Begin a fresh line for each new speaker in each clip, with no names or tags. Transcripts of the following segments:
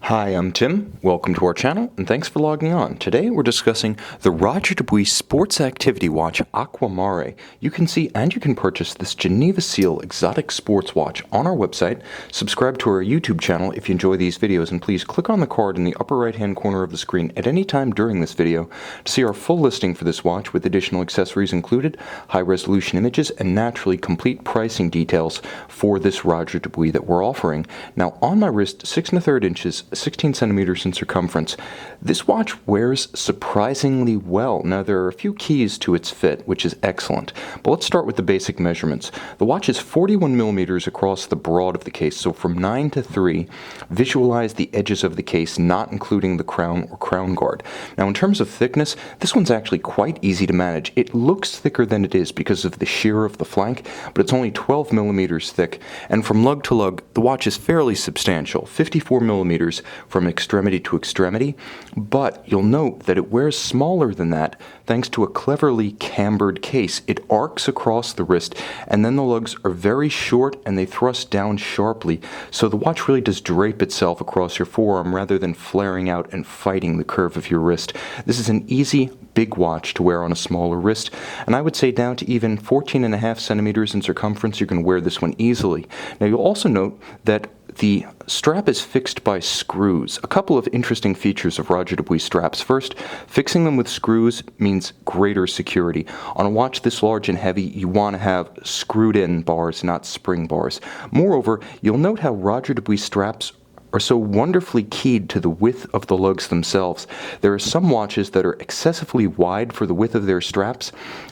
Hi, I'm Tim. Welcome to our channel, and thanks for logging on. Today we're discussing the Roger Dubuis Sports Activity Watch AcquaMare. You can see and you can purchase this Geneva Seal exotic sports watch on our website. Subscribe to our YouTube channel if you enjoy these videos, and please click on the card in the upper right-hand corner of the screen at any time during this video to see our full listing for this watch with additional accessories included, high-resolution images, and naturally complete pricing details for this Roger Dubuis that we're offering. Now, on my wrist, 6 1/3 inches, 16 centimeters in circumference. This watch wears surprisingly well. Now, there are a few keys to its fit, which is excellent. But let's start with the basic measurements. The watch is 41 millimeters across the broad of the case, so from 9 to 3, visualize the edges of the case, not including the crown or crown guard. Now, in terms of thickness, this one's actually quite easy to manage. It looks thicker than it is because of the shear of the flank, but it's only 12 millimeters thick, and from lug to lug, the watch is fairly substantial, 54 millimeters from extremity to extremity, but you'll note that it wears smaller than that thanks to a cleverly cambered case. It arcs across the wrist, and then the lugs are very short and they thrust down sharply, so the watch really does drape itself across your forearm rather than flaring out and fighting the curve of your wrist. This is an easy, big watch to wear on a smaller wrist, and I would say down to even 14.5 centimeters in circumference, you can wear this one easily. Now, you'll also note that the strap is fixed by screws. A couple of interesting features of Roger Dubuis straps. First, fixing them with screws means greater security. On a watch this large and heavy, you want to have screwed-in bars, not spring bars. Moreover, you'll note how Roger Dubuis straps are so wonderfully keyed to the width of the lugs themselves. There are some watches that are excessively wide for the width of their straps,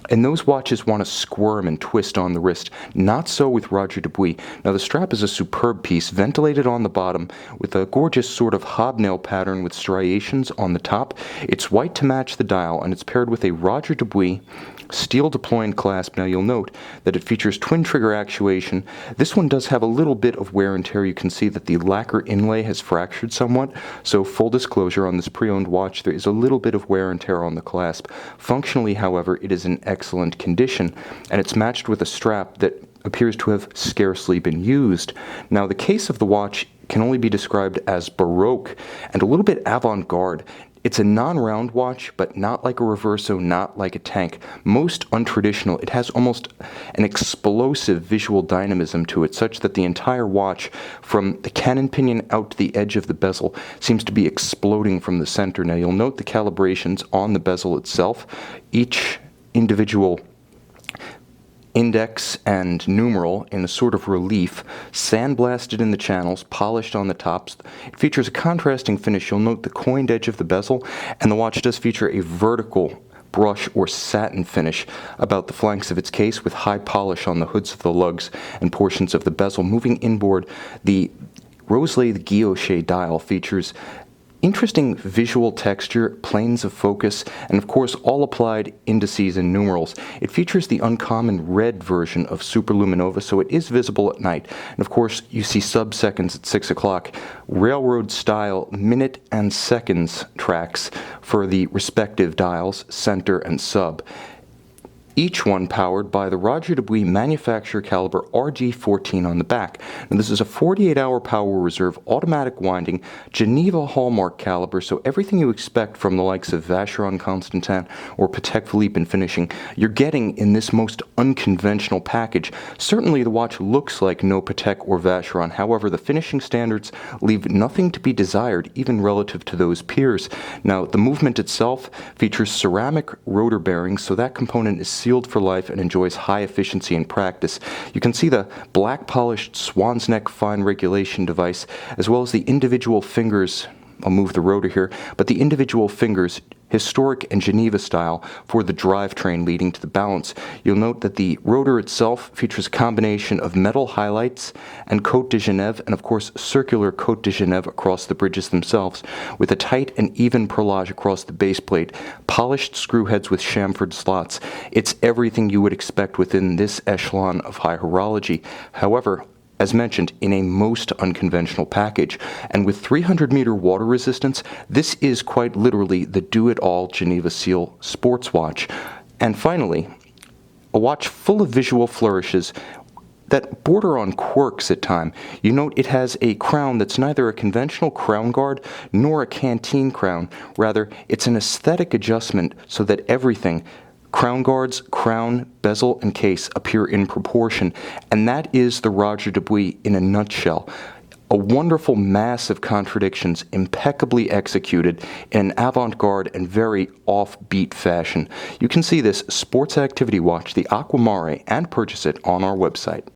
and those watches want to squirm and twist on the wrist. Not so with Roger Dubuis. Now, the strap is a superb piece, ventilated on the bottom, with a gorgeous sort of hobnail pattern with striations on the top. It's white to match the dial, and it's paired with a Roger Dubuis steel deploying clasp. Now, you'll note that it features twin trigger actuation. This one does have a little bit of wear and tear. You can see that the lacquer inlay has fractured somewhat, so full disclosure, on this pre-owned watch there is a little bit of wear and tear on the clasp. Functionally, however, it is in excellent condition, and it's matched with a strap that appears to have scarcely been used. Now, the case of the watch can only be described as baroque and a little bit avant-garde. It's a non-round watch, but not like a reverso, not like a tank. Most untraditional. It has almost an explosive visual dynamism to it, such that the entire watch, from the cannon pinion out to the edge of the bezel, seems to be exploding from the center. Now, you'll note the calibrations on the bezel itself. Each individual index and numeral in a sort of relief, sandblasted in the channels, polished on the tops. It features a contrasting finish. You'll note the coined edge of the bezel, and the watch does feature a vertical brush or satin finish about the flanks of its case, with high polish on the hoods of the lugs and portions of the bezel. Moving inboard, the rose-lathe guilloche dial features interesting visual texture, planes of focus, and of course all applied indices and numerals. It features the uncommon red version of superluminova, so it is visible at night. And of course you see sub-seconds at 6 o'clock, railroad style minute and seconds tracks for the respective dials, center and sub. Each one powered by the Roger Dubuis manufacturer caliber RG14 on the back. Now, this is a 48-hour power reserve, automatic winding, Geneva hallmark caliber, so everything you expect from the likes of Vacheron Constantin or Patek Philippe in finishing, you're getting in this most unconventional package. Certainly the watch looks like no Patek or Vacheron, however the finishing standards leave nothing to be desired, even relative to those peers. Now, the movement itself features ceramic rotor bearings, so that component is sealed for life and enjoys high efficiency in practice. You can see the black polished swan's neck fine regulation device, as well as the individual fingers. I'll move the rotor here, but the individual fingers, historic and Geneva style, for the drivetrain leading to the balance. You'll note that the rotor itself features a combination of metal highlights and Côte de Genève, and of course circular Côte de Genève across the bridges themselves, with a tight and even perlage across the base plate, polished screw heads with chamfered slots. It's everything you would expect within this echelon of high horology. However, as mentioned, in a most unconventional package, and with 300-meter water resistance, this is quite literally the do-it-all Geneva Seal sports watch. And finally, a watch full of visual flourishes that border on quirks at time. You note it has a crown that's neither a conventional crown guard nor a canteen crown. Rather, it's an aesthetic adjustment so that everything, crown guards, crown, bezel, and case, appear in proportion. And that is the Roger Dubuis in a nutshell. A wonderful mass of contradictions, impeccably executed in an avant-garde and very offbeat fashion. You can see this sports activity watch, the AcquaMare, and purchase it on our website.